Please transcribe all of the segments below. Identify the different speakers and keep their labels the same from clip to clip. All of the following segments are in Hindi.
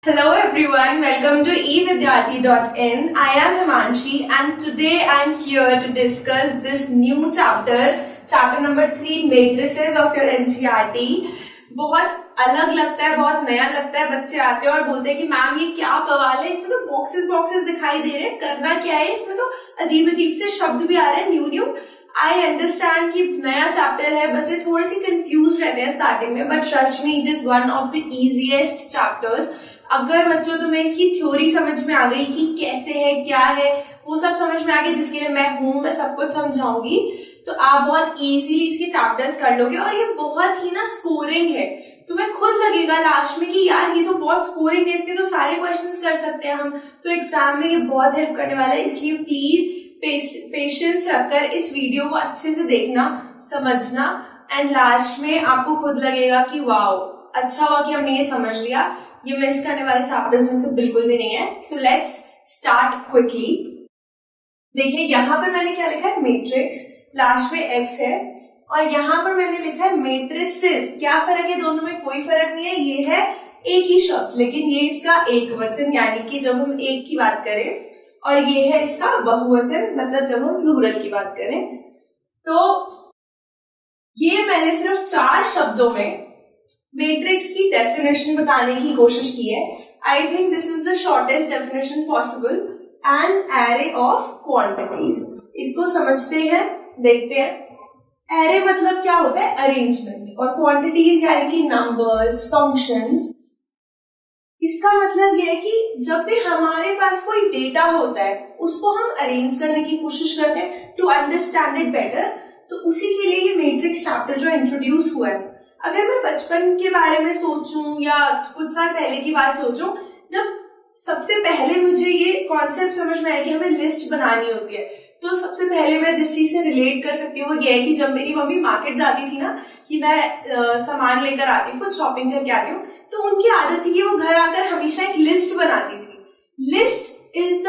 Speaker 1: Hello everyone, welcome to evidyarthi.in. I am Himanshi and today I am here to discuss this new chapter number 3, matrices of your NCERT. बहुत अलग लगता है, बहुत नया लगता है. बच्चे आते हैं और बोलते हैं कि मैम ये क्या बवाल है, इसमें तो बॉक्सेस दिखाई दे रहे हैं, करना क्या है, इसमें तो अजीब से शब्द भी आ रहे हैं न्यू. आई अंडरस्टैंड कि नया चैप्टर है, बच्चे थोड़े से कंफ्यूज रहते हैं स्टार्टिंग में, but trust me it is one of the easiest chapters. अगर बच्चों तुम्हें इसकी थ्योरी समझ में आ गई कि कैसे है, क्या है, वो सब समझ में आ गया, जिसके लिए मैं सब कुछ समझाऊंगी, तो आप बहुत इजीली इसके चैप्टर्स कर लोगे. और ये बहुत ही ना स्कोरिंग है, तुम्हें खुद लगेगा लास्ट में कि यार ये तो बहुत स्कोरिंग है, इसके तो सारे क्वेश्चंस कर सकते हैं हम, तो एग्जाम में ये बहुत हेल्प करने वाला है. इसलिए प्लीज पेशेंस रखकर इस वीडियो को अच्छे से देखना, समझना, एंड लास्ट में आपको खुद लगेगा कि वाओ अच्छा हुआ कि हमने ये समझ लिया. ये मिस करने वाले चैप्टर्स में से बिल्कुल भी नहीं है. So let's start quickly. देखिए यहाँ पे मैंने क्या लिखा है, मैट्रिक्स, लास्ट में एक्स है, और यहाँ पर मैंने लिखा है मैट्रिसेस. क्या फर्क है दोनों में? कोई फर्क नहीं है, ये है एक ही शब्द, लेकिन ये इसका एक वचन, यानी कि जब हम एक की बात करें, और ये है इसका बहुवचन, मतलब जब हम प्लूरल की बात करें. तो ये मैंने सिर्फ 4 शब्दों में मैट्रिक्स की डेफिनेशन बताने की कोशिश की है. I think this is the shortest definition possible. An array of quantities. इसको समझते हैं, देखते हैं. एरे मतलब क्या होता है? अरेंजमेंट. और क्वांटिटीज यानी कि नंबर्स, फंक्शंस. इसका मतलब यह है कि जब भी हमारे पास कोई डेटा होता है, उसको हम अरेंज करने की कोशिश करते हैं टू अंडरस्टैंड इट बेटर. तो उसी के लिए ये मैट्रिक्स चैप्टर जो इंट्रोड्यूस हुआ है. अगर मैं बचपन के बारे में सोचूं या कुछ साल पहले की बात सोचूं, जब सबसे पहले मुझे ये कॉन्सेप्ट समझ में आया कि हमें लिस्ट बनानी होती है, तो सबसे पहले मैं जिस चीज से रिलेट कर सकती हूँ वो ये है कि जब मेरी मम्मी मार्केट जाती थी ना, कि मैं सामान लेकर आती हूँ, कुछ शॉपिंग करके आती हूँ, तो उनकी आदत थी कि वो घर आकर हमेशा एक लिस्ट बनाती थी. List is the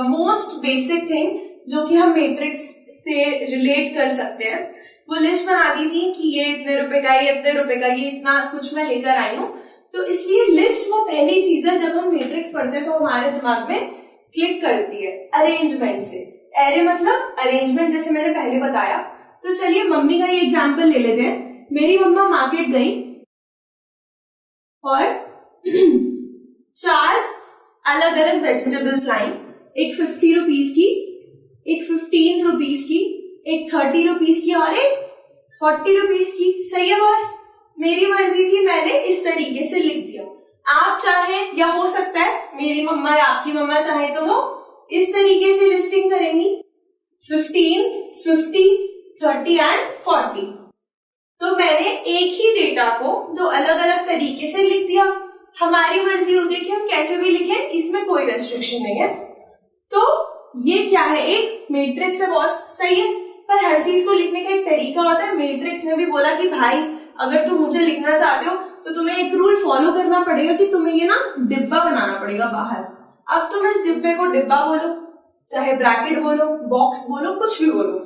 Speaker 1: most basic thing जो कि हम मैट्रिक्स से रिलेट कर सकते हैं. वो लिस्ट बनाती थी कि ये इतने रुपए का, ये इतने रुपए का, ये इतना कुछ मैं लेकर आई हूँ. तो इसलिए लिस्ट वो पहली चीज है जब हम मैट्रिक्स पढ़ते हैं तो हमारे दिमाग में क्लिक करती है अरेंजमेंट से. एरे मतलब अरेंजमेंट, जैसे मैंने पहले बताया. तो चलिए मम्मी का ये एग्जाम्पल ले लेते हैं. मेरी मम्मा मार्केट गई और 4 अलग अलग वेजिटेबल्स लाई. एक 50 रुपीज की, एक 15 रुपीज की, एक 30 रुपीज की और एक 40 रुपीज की. सही है बॉस? मेरी मर्जी थी, मैंने इस तरीके से लिख दिया. आप चाहे, या हो सकता है मेरी मम्मा या आपकी मम्मा चाहे तो वो इस तरीके से लिस्टिंग करेंगी, 15, 50, 30 एंड 40. तो मैंने एक ही डेटा को 2 अलग अलग तरीके से लिख दिया. हमारी मर्जी होती है कि हम कैसे भी लिखें, इसमें कोई रेस्ट्रिक्शन नहीं है. तो ये क्या है? एक मैट्रिक्स है बॉस. सही है, पर हर चीज को लिखने का एक तरीका होता है. मैट्रिक्स ने भी बोला कि भाई अगर तुम मुझे लिखना चाहते हो तो तुम्हें एक रूल फॉलो करना पड़ेगा कि तुम्हें ये ना डिब्बा बनाना पड़ेगा बाहर. अब तुम इस डिब्बे को डिब्बा बोलो, चाहे ब्रैकेट बोलो, बॉक्स बोलो, कुछ भी बोलो,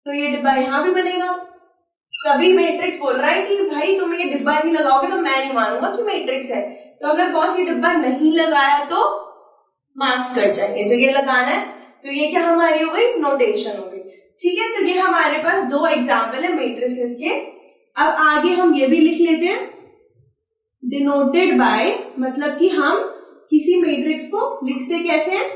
Speaker 1: तो ये डिब्बा यहां भी बनेगा. तभी मैट्रिक्स बोल रहा है कि भाई तुम ये डिब्बा नहीं लगाओगे तो मैं नहीं मानूंगा कि मैट्रिक्स है. तो अगर बॉस ये डिब्बा नहीं लगाया तो मार्क्स कट जाएंगे. तो ये लगाना है, तो ये क्या हमारी हो गई? नोटेशन हो गई. ठीक है, तो ये हमारे पास 2 एग्जाम्पल है मैट्रिसेस के. अब आगे हम ये भी लिख लेते हैं, डिनोटेड बाय, मतलब कि हम किसी मैट्रिक्स को लिखते कैसे हैं?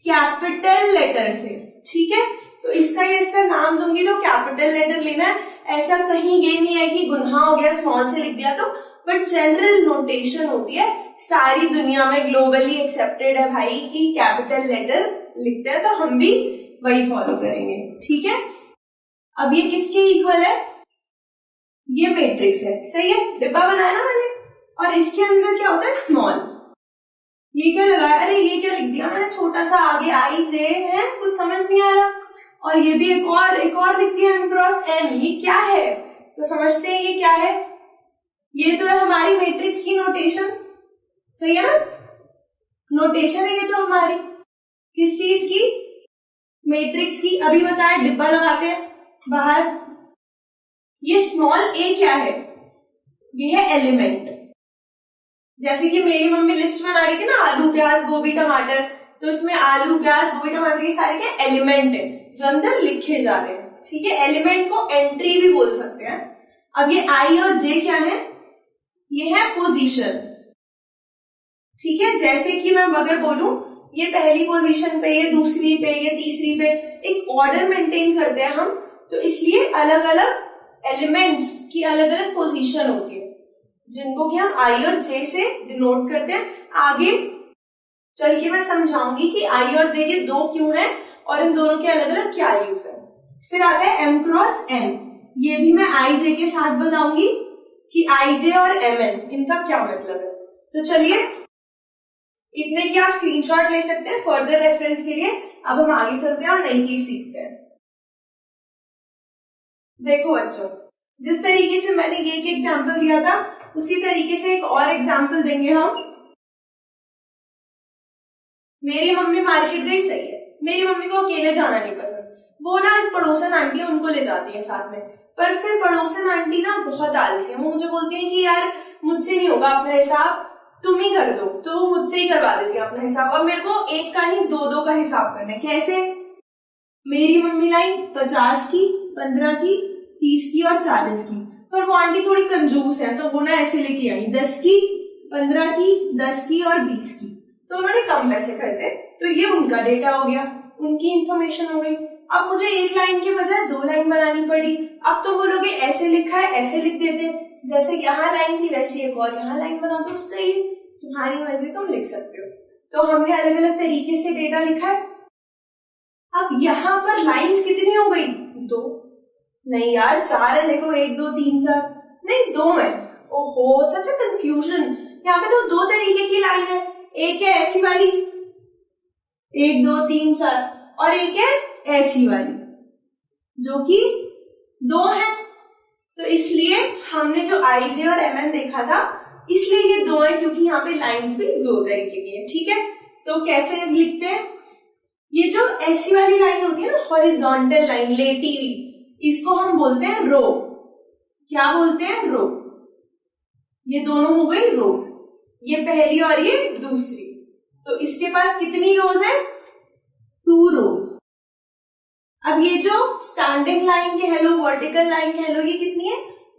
Speaker 1: कैपिटल लेटर से. ठीक है, तो इसका नाम दूंगी तो कैपिटल लेटर लेना है. ऐसा कहीं ये नहीं है कि गुनाह हो गया स्मॉल से लिख दिया तो, बट जनरल नोटेशन होती है, सारी दुनिया में ग्लोबली एक्सेप्टेड है भाई कि कैपिटल लेटर लिखते हैं, तो हम भी वही फॉलो करेंगे. ठीक है, अब ये किसके इक्वल है? ये मैट्रिक्स है. सही है, डिब्बा बनाया ना मैंने, और इसके अंदर क्या होता है? स्मॉल. ये क्या लगाया? अरे ये क्या लिख दिया मैंने छोटा सा, आगे आई जे है, कुछ समझ नहीं आ रहा. और ये भी एक और लिख दिया एम क्रॉस एन. ये क्या है? तो समझते हैं ये क्या है. ये तो है हमारी मैट्रिक्स की नोटेशन. सही है ना? नोटेशन है ये तो हमारी. किस चीज की? मैट्रिक्स की. अभी बताया डिब्बा लगाते हैं बाहर. ये स्मॉल ए क्या है? ये है एलिमेंट. जैसे कि मेरी मम्मी लिस्ट बना रही थी ना, आलू प्याज गोभी टमाटर, तो इसमें आलू प्याज गोभी टमाटर ये सारे क्या एलिमेंट है जो अंदर लिखे जा रहे हैं, ठीक है। एलिमेंट को एंट्री भी बोल सकते हैं। अब ये आई और जे क्या है, ये है पोजीशन, ठीक है। जैसे कि मैं अगर बोलूं ये पहली पोजीशन पे, ये दूसरी पे, ये तीसरी पे, एक ऑर्डर मेंटेन करते हैं हम, तो इसलिए अलग अलग एलिमेंट्स की अलग अलग पोजीशन होती है जिनको कि हम आई और जे से डिनोट करते हैं। आगे चल के मैं समझाऊंगी कि आई और जे ये दो क्यों हैं और इन दोनों के अलग अलग क्या यूज है। फिर आता है एम क्रॉस एन, ये भी मैं आई जे के साथ बताऊंगी कि आई जे और एम एन इनका क्या मतलब है। तो चलिए इतने की आप स्क्रीनशॉट ले सकते हैं फर्दर रेफरेंस के लिए। अब हम आगे चलते हैं और नई चीज सीखते हैं। देखो बच्चों, जिस तरीके से मैंने ये एक एग्जाम्पल दिया था उसी तरीके से एक और एग्जाम्पल देंगे हम। मेरी मम्मी मार्केट गई, सही है, मेरी मम्मी को अकेले जाना नहीं पसंद, वो ना एक पड़ोसन आंटी है उनको ले जाती है साथ में, पर फिर पड़ोसन आंटी ना बहुत आलसी है, वो मुझे बोलती है कि यार मुझसे नहीं होगा अपना हिसाब, तुम ही कर दो, तो वो मुझसे ही करवा देती है अपना हिसाब। अब मेरे को एक का नहीं दो का हिसाब करना है। कैसे? मेरी मम्मी लाई 50 की, 15 की, 30 की और 40 की, पर वो आंटी थोड़ी कंजूस है तो वो ना ऐसे लेके आई 10 की, 15 की, 10 की और 20 की, तो उन्होंने कम पैसे खर्चे, तो ये उनका डेटा हो गया, उनकी इंफॉर्मेशन हो गई। अब मुझे एक लाइन के बजाय 2 लाइन बनानी पड़ी। अब तो बोलोगे ऐसे लिखा है, ऐसे लिख देते, जैसे यहाँ लाइन थी वैसे एक और यहाँ लाइन बना दो, सही, तुम्हारी मर्जी, तुम लिख सकते हो। तो हमने अलग अलग तरीके से डेटा लिखा है। अब यहाँ पर लाइंस कितनी हो गई? 2। नहीं यार 4 है, देखो 1 2 3 4, नहीं 2 है। ओहो सच अ कंफ्यूजन, यहाँ पे तो 2 तरीके की लाइन है, एक है ऐसी वाली 1 2 3 4 और एक है ऐसी वाली जो कि 2 है। तो इसलिए हमने जो आई जे और एम एन देखा था इसलिए ये 2 है, क्योंकि यहाँ पे लाइंस भी 2 तरीके की है, ठीक है। तो कैसे लिखते हैं? ये जो ऐसी वाली लाइन होती है ना, हॉरिजॉन्टल लाइन लेटी हुई, इसको हम बोलते हैं रो। क्या बोलते हैं? रो। ये दोनों हो गई रोज, ये पहली और ये दूसरी। तो इसके पास कितनी रोज है? 2 रोज। अब ये जो स्टैंडिंग लाइन कह लो, वर्टिकल लाइन कह लो, ये कितनी है?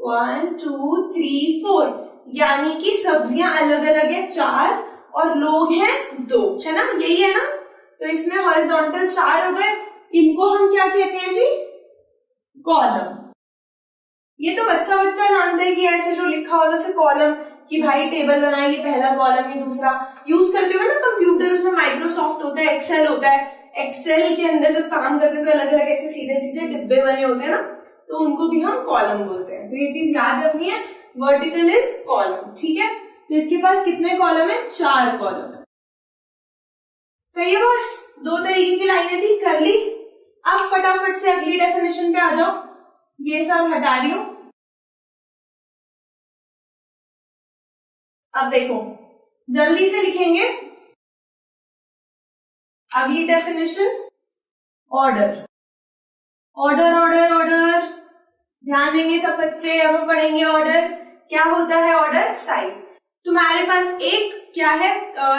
Speaker 1: 1 2 3 4, यानी कि सब्जियां अलग अलग है 4 और लोग हैं 2, है ना, यही है ना। तो इसमें हॉरिजॉन्टल 4 हो गए, इनको हम क्या कहते हैं जी? कॉलम। ये तो बच्चा जानता है कि ऐसे जो लिखा होता है उसे कॉलम, कि भाई टेबल बनाइए, पहला कॉलम ही दूसरा। यूज करते हुए ना कंप्यूटर, उसमें माइक्रोसॉफ्ट होता है, एक्सेल होता है, एक्सेल के अंदर जब काम करते हैं तो अलग अलग ऐसे सीधे सीधे डिब्बे बने होते हैं ना, तो उनको भी हम कॉलम बोलते हैं। तो ये चीज याद रखनी है, वर्टिकल इज कॉलम, ठीक है। तो इसके पास कितने कॉलम है? 4 कॉलम है, सही है बॉस। 2 तरीके की लाइनें थी, कर ली। अब फटाफट से अगली डेफिनेशन पे आ जाओ, ये सब हटा रही हूं। अब देखो जल्दी से लिखेंगे अगली definition, order. Order order order, ध्यान देंगे सब बच्चे। अब हम पढ़ेंगे ऑर्डर। क्या होता है ऑर्डर? साइज। तुम्हारे पास एक क्या है?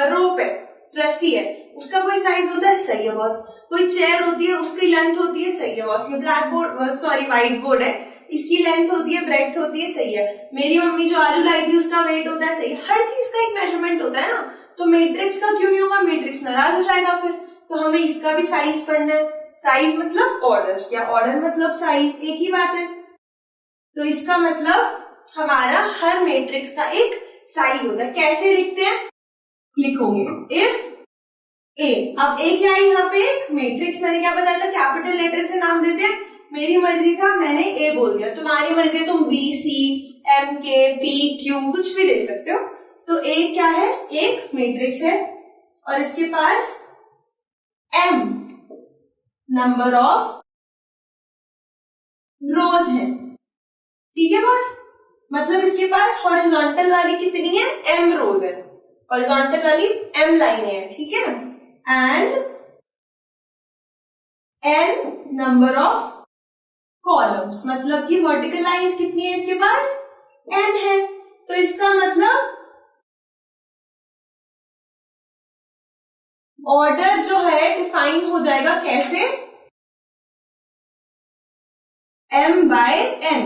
Speaker 1: रोप है, रस्सी है, उसका कोई साइज होता है, सही है बॉस। कोई चेयर होती है, उसकी लेंथ होती है, सही है बॉस। ये black board, sorry white board है, इसकी लेंथ होती है, ब्रेड्थ होती है, सही है। मेरी मम्मी जो आलू लाई थी उसका वेट होता है, सही है। हर चीज का एक मेजरमेंट होता है ना, तो मैट्रिक्स का क्यों नहीं होगा? मैट्रिक्स नाराज हो जाएगा फिर। तो हमें इसका भी साइज पढ़ना है। साइज मतलब ऑर्डर, या ऑर्डर मतलब साइज, एक ही बात है। तो इसका मतलब हमारा हर मैट्रिक्स का एक साइज होता है। कैसे लिखते हैं? लिखोगे इफ ए। अब ए क्या है यहाँ पे? मैट्रिक्स। मैंने क्या बताया था? कैपिटल लेटर से नाम देते हैं। मेरी मर्जी था, मैंने ए बोल दिया, तुम्हारी मर्जी है, तुम बी सी एम के पी क्यू कुछ भी दे सकते हो। तो ए क्या है? एक मैट्रिक्स है और इसके पास एम नंबर ऑफ रोज है, ठीक है बॉस। मतलब इसके पास हॉरिजॉन्टल वाली कितनी है? एम रोज है, हॉरिजॉन्टल वाली एम लाइनें हैं, ठीक है। And n number of columns, मतलब कि वर्टिकल लाइंस कितनी है इसके पास? एन है। तो इसका मतलब ऑर्डर जो है डिफाइन हो जाएगा कैसे, m/n।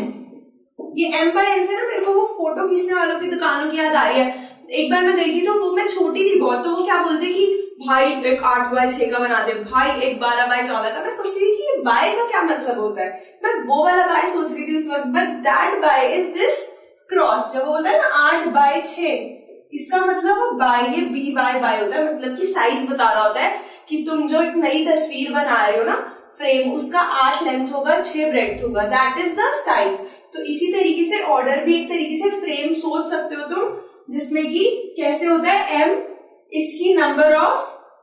Speaker 1: ये m/n से ना मेरे को वो फोटो खींचने वालों की दुकानों की याद आ रही है। एक बार मैं गई थी तो वो मैं छोटी थी बहुत, तो वो क्या बोलते कि भाई एक 8/6 का बना दे, भाई एक 12/14 का। मैं सोचती थी कि ये बाय का क्या मतलब होता है, मैं वो वाला बाय सोच रही थी उस वक्त, but that bye is this cross. जब वो बोलता है ना 8/6, इसका मतलब बाय, ये BY बाय होता है, मतलब कि साइज बता रहा होता है कि तुम जो एक नई तस्वीर बना रहे हो ना फ्रेम, उसका 8 लेंथ होगा 6 ब्रेड्थ होगा, दैट इज द साइज। तो इसी तरीके से ऑर्डर भी एक तरीके से फ्रेम सोच सकते हो तुम, जिसमें कि कैसे होता है, m इसकी नंबर ऑफ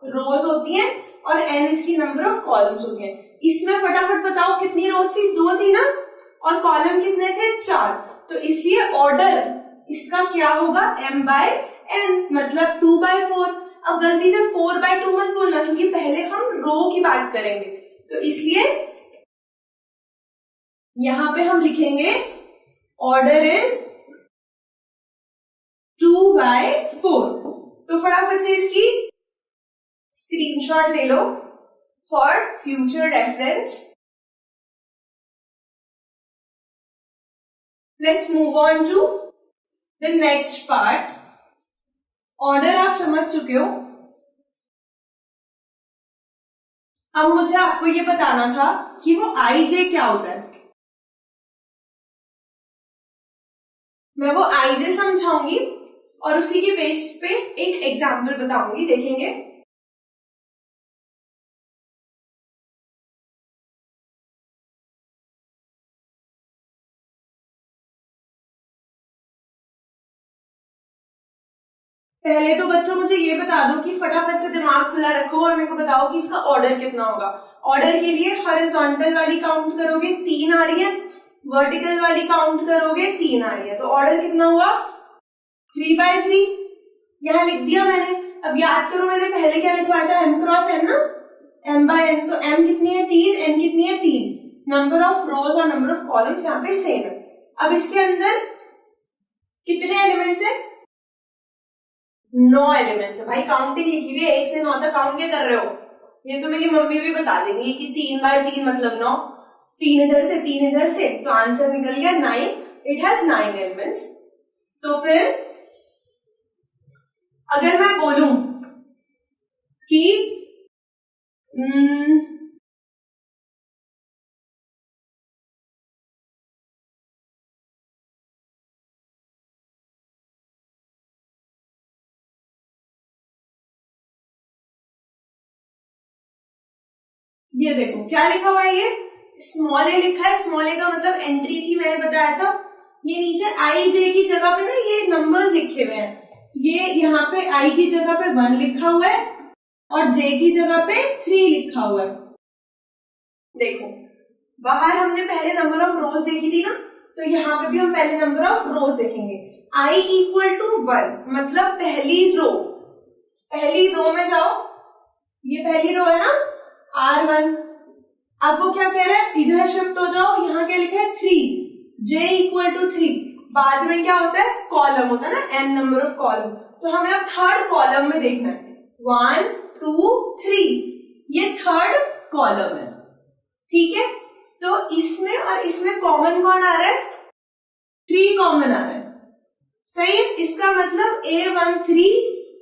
Speaker 1: रोज होती है और n इसकी नंबर ऑफ कॉलम्स होती है। इसमें फटाफट बताओ कितनी रोज थी, 2 थी ना, और कॉलम कितने थे, 4। तो इसलिए ऑर्डर इसका क्या होगा, m/n, मतलब 2/4। अब गलती से 4/2 मत बोलना, क्योंकि पहले हम रो की बात करेंगे, तो इसलिए यहां पे हम लिखेंगे ऑर्डर इज 2/4। तो फटाफट से इसकी स्क्रीनशॉट ले लो for future reference. Let's move on to the next part. Order आप समझ चुके हो, अब मुझे आपको ये बताना था कि वो IJ क्या होता है। मैं वो IJ समझाऊंगी और उसी के बेस पे एक एग्जाम्पल बताऊंगी, देखेंगे। पहले तो बच्चों मुझे ये बता दो कि फटाफट से दिमाग खुला रखो और मेरे को बताओ कि इसका ऑर्डर कितना होगा। ऑर्डर के लिए हॉरिजॉन्टल वाली काउंट करोगे 3 आ रही है, वर्टिकल वाली काउंट करोगे 3 आ रही है, तो ऑर्डर कितना हुआ 3/3। यहां लिख दिया मैंने। अब याद करो मैंने पहले क्या लिखवाया था, m×n ना, m/n। तो m कितनी है 3, n कितनी है 3। नंबर ऑफ रोज और नंबर ऑफ कॉलम्स यहाँ पे सेम है। अब इसके अंदर कितने एलिमेंट्स है, 9 एलिमेंट्स है। भाई काउंटिंग लिखी हुई है 1 से 9 तक, काउंट क्या कर रहे हो, ये तो मेरी मम्मी भी बता देंगी कि 3/3 मतलब 9, 3 इधर से 3 इधर से, तो आंसर निकल गया 9। It has 9 elements. तो फिर अगर मैं बोलूं कि ये देखो क्या लिखा हुआ है, ये स्मॉल ए लिखा है। स्मॉल ए का मतलब एंट्री थी, मैंने बताया था। ये नीचे IJ की जगह पे ना ये नंबर्स लिखे हुए हैं। ये यहाँ पे I की जगह पे 1 लिखा हुआ है और J की जगह पे 3 लिखा हुआ है। देखो बाहर हमने पहले नंबर ऑफ रोज देखी थी ना, तो यहाँ पे भी हम पहले नंबर ऑफ रोज देखेंगे। I = 1 मतलब पहली रो। पहली रो में जाओ, ये पहली रो है ना R1। अब वो क्या कह रहा है, इधर शिफ्ट हो जाओ, यहाँ क्या लिखा है 3, J = 3। बाद में क्या होता है, कॉलम होता है ना, n नंबर ऑफ कॉलम। तो हमें अब थर्ड कॉलम में देखना है, 1 2 3, ये थर्ड कॉलम है, ठीक है। तो इसमें और इसमें कॉमन कौन आ रहा है, 3 कॉमन आ रहा है, सही है। इसका मतलब A13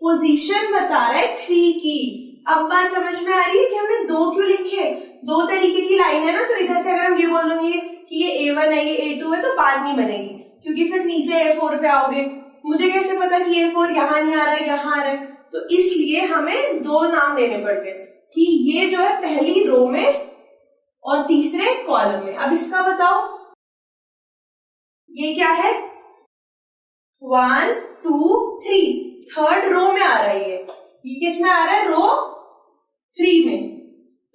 Speaker 1: पोजीशन बता रहा है 3 की। अब बात समझ में आ रही है कि हमने 2 क्यों लिखे, 2 तरीके की लाइन है ना, तो इधर से अगर हम ये बोल देंगे कि ये A1 है ये A2 है, तो बात नहीं बनेगी, क्योंकि फिर नीचे A4 पे आओगे। मुझे कैसे पता कि A4 यहाँ नहीं आ रहा है यहाँ आ रहा है, तो इसलिए हमें 2 नाम देने पड़ते हैं कि ये जो है पहली रो में और तीसरे कॉलम में। अब इसका बताओ, ये क्या है 1 2 3, थर्ड रो में आ रहा है, ये किस में आ रहा है, रो 3 में।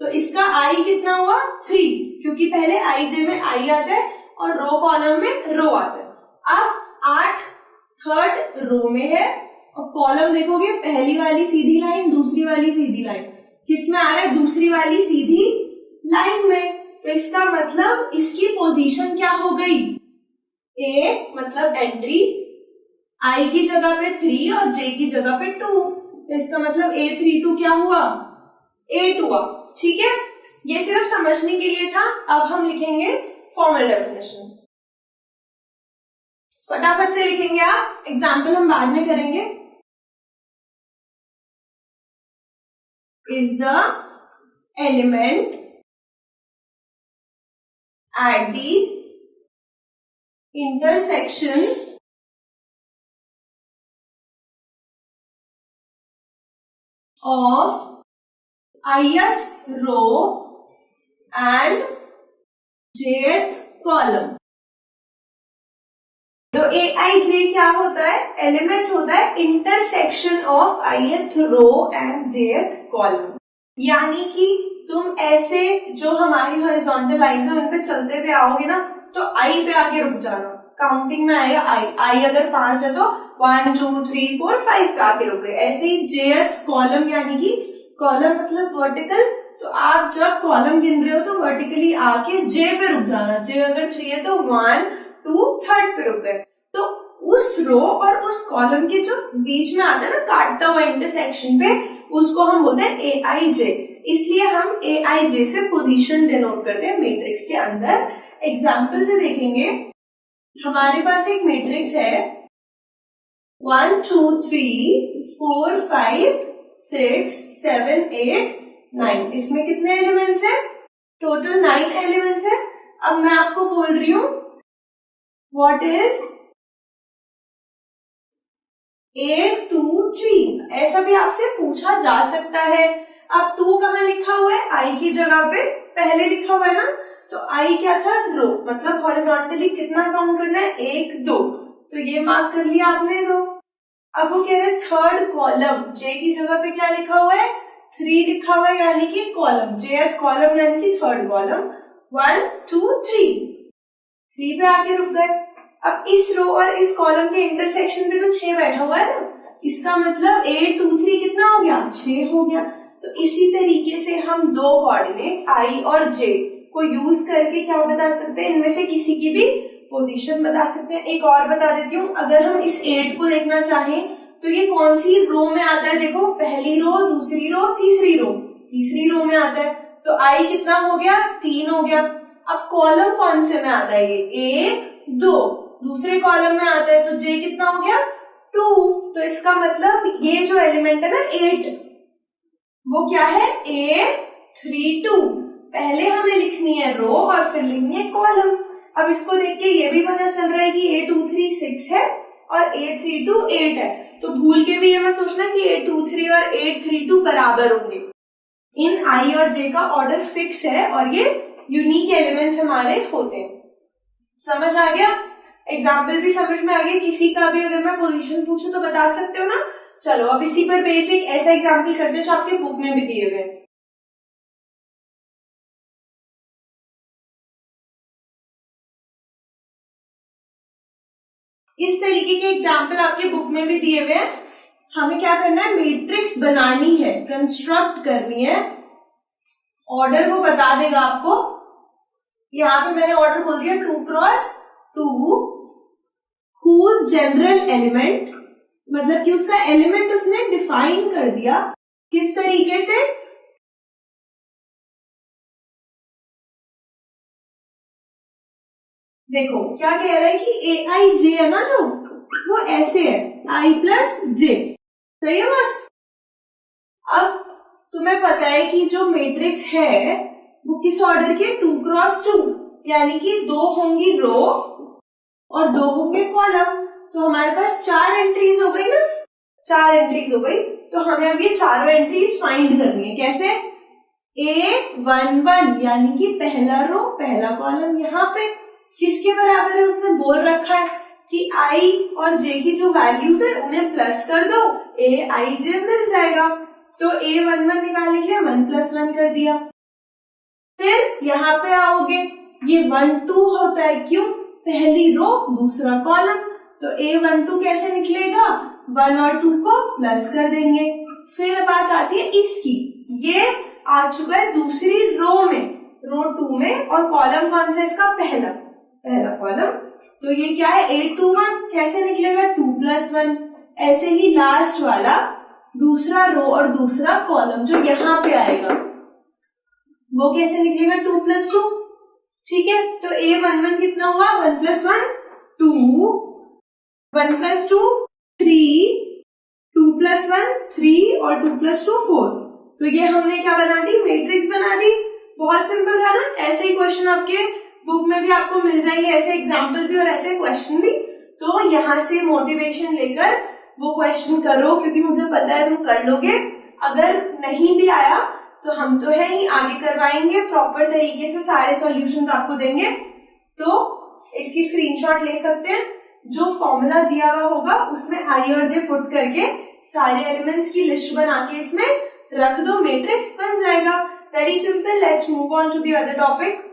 Speaker 1: तो इसका I कितना हुआ 3, क्योंकि पहले IJ में I आता है और रो कॉलम में रो आता है। अब 8 थर्ड रो में है और कॉलम देखोगे पहली वाली सीधी लाइन, दूसरी वाली सीधी लाइन, किस में आ रहा है, दूसरी वाली सीधी लाइन में। तो इसका मतलब इसकी पोजीशन क्या हो गई, A मतलब एंट्री, I की जगह पे 3 और J की जगह पे 2, इसका मतलब A32 क्या हुआ, 8 हुआ। ठीक है, ये सिर्फ समझने के लिए था। अब हम लिखेंगे फॉर्मल डेफिनेशन, फटाफट से लिखेंगे आप, एग्जाम्पल हम बाद में करेंगे। Is the element at the intersection of ith row and jth column। तो aij क्या होता है, एलिमेंट होता है intersection of ith row and jth column. यानी कि तुम ऐसे जो हमारी हॉरिजॉन्टल लाइंस है उन पे चलते हुए आओगे ना, तो आई पे आके रुक जाना, काउंटिंग में आएगा आई अगर 5 है तो 1 2 3 4 5 पे आके रुक गए। ऐसे ही jth कॉलम, यानी कि कॉलम मतलब वर्टिकल, तो आप जब कॉलम गिन रहे हो तो वर्टिकली आके जे पे रुक जाना। जे अगर 3 है तो 1 2 3 पे रुक गए। तो उस रो और उस कॉलम के जो बीच में आता है ना काटता हुआ इंटरसेक्शन पे, उसको हम बोलते हैं ए आई जे। इसलिए हम ए आई जे से पोजीशन डिनोट करते हैं मैट्रिक्स के अंदर। एग्जाम्पल से देखेंगे, हमारे पास एक मैट्रिक्स है 1 2 3 4 5 6 7 8 9। इसमें कितने एलिमेंट्स है, टोटल 9 एलिमेंट्स है। अब मैं आपको बोल रही हूं व्हाट इज 8 2 3, ऐसा भी आपसे पूछा जा सकता है। अब 2 कहाँ लिखा हुआ है, आई की जगह पे पहले लिखा हुआ है ना, तो आई क्या था, रो, मतलब हॉरिजॉन्टली कितना काउंट करना है, 1 2, तो ये मार्क कर लिया आपने रो। अब वो कह रहे हैं थर्ड कॉलम, जे की जगह पे क्या लिखा हुआ है, 3 लिखा हुआ है, यानी कि कॉलम, जेथ कॉलम यानी कि थर्ड कॉलम, 1 2 3 पे आके रुक गए। अब इस रो और इस कॉलम के इंटरसेक्शन पे तो 6 बैठा हुआ है ना, इसका मतलब 8 2 3 कितना हो गया, 6 हो गया। तो इसी तरीके से हम दो कोऑर्डिनेट आई और जे को यूज करके क्या बता सकते हैं, इनमें से किसी की भी पोजीशन बता सकते हैं। एक और बता देती हूँ, अगर हम इस 8 को देखना चाहें तो ये कौन सी रो में आता है, देखो पहली रो, दूसरी रो, तीसरी रो, तीसरी रो में आता है। तो आई कितना हो गया, 3 हो गया। अब कॉलम कौन से में आता है, ये 1 2, दूसरे कॉलम में आता है, तो जे कितना हो गया, 2। तो इसका मतलब ये जो एलिमेंट है ना 8, वो क्या है, A32। पहले हमें लिखनी है रो और फिर लिखनी है कॉलम। अब इसको देख के ये भी पता चल रहा है कि A23 6 है और A32 8 है, तो भूल के भी ये मत सोचना कि A23 और A32 बराबर होंगे। इन आई और जे का ऑर्डर फिक्स है और ये यूनिक एलिमेंट्स हमारे होते हैं। समझ आ गया, एग्जाम्पल भी समझ में आ गया। किसी का भी अगर मैं पोजीशन पूछूं तो बता सकते हो ना। चलो अब इसी पर बेसिक ऐसा एग्जाम्पल करते हैं जो आपके बुक में भी दिए हुए हैं। इस तरीके के एग्जाम्पल आपके बुक में भी दिए हुए हैं। हमें क्या करना है, मैट्रिक्स बनानी है, कंस्ट्रक्ट करनी है। ऑर्डर वो बता देगा आपको। यहाँ पे मैंने ऑर्डर बोल दिया 2 क्रॉस 2 whose जनरल एलिमेंट, मतलब कि उसका एलिमेंट उसने डिफाइन कर दिया। किस तरीके से, देखो क्या कह रहा है कि ए आई जे है ना, जो वो ऐसे है आई प्लस जे, सही है बस। अब तुम्हें पता है कि जो मैट्रिक्स है वो किस ऑर्डर के, 2 क्रॉस 2, यानी कि 2 होंगी रो और 2 होंगे कॉलम। तो हमारे पास 4 एंट्रीज हो गई ना, 4 एंट्रीज हो गई। तो हमें अब ये चारों एंट्रीज फाइंड करनी है। कैसे, A11 यानी कि पहला रो पहला कॉलम यहाँ पे किसके बराबर है, उसने बोल रखा है कि आई और जे की जो वैल्यूज है उन्हें प्लस कर दो, ए आई जे मिल जाएगा। तो A11 निकालने के लिए 1 + 1 कर दिया। फिर यहाँ पे आओगे, ये 1 2 होता है, क्यों, पहली रो दूसरा कॉलम, तो A12 कैसे निकलेगा, 1 और 2 को प्लस कर देंगे। फिर बात आती है इसकी, ये आ चुका है दूसरी रो में, रो 2 में, और कॉलम कौन सा है इसका, पहला कॉलम। तो ये क्या है, A21 कैसे निकलेगा, 2 + 1। ऐसे ही लास्ट वाला दूसरा रो और दूसरा कॉलम जो यहाँ पे आएगा वो कैसे निकलेगा 2 + 2, ठीक है। तो A11 कितना हुआ 1 + 1 2, 1 + 2 3, 2 + 1 3 और 2 + 2 4। तो ये हमने क्या बना दी, मैट्रिक्स बना दी। बहुत सिंपल था ना। ऐसे ही क्वेश्चन आपके बुक में भी आपको मिल जाएंगे, ऐसे एग्जाम्पल भी और ऐसे क्वेश्चन भी। तो यहाँ से मोटिवेशन लेकर वो क्वेश्चन करो, क्योंकि मुझे पता है तुम कर लोगे। अगर नहीं भी आया तो हम तो है ही, आगे करवाएंगे प्रॉपर तरीके से, सारे सॉल्यूशंस आपको देंगे। तो इसकी स्क्रीनशॉट ले सकते हैं। जो फॉर्मूला दिया हुआ होगा उसमें आई और जे पुट करके सारे एलिमेंट्स की लिस्ट बना के इसमें रख दो, मैट्रिक्स बन जाएगा। Very simple. Let's move on to the other topic.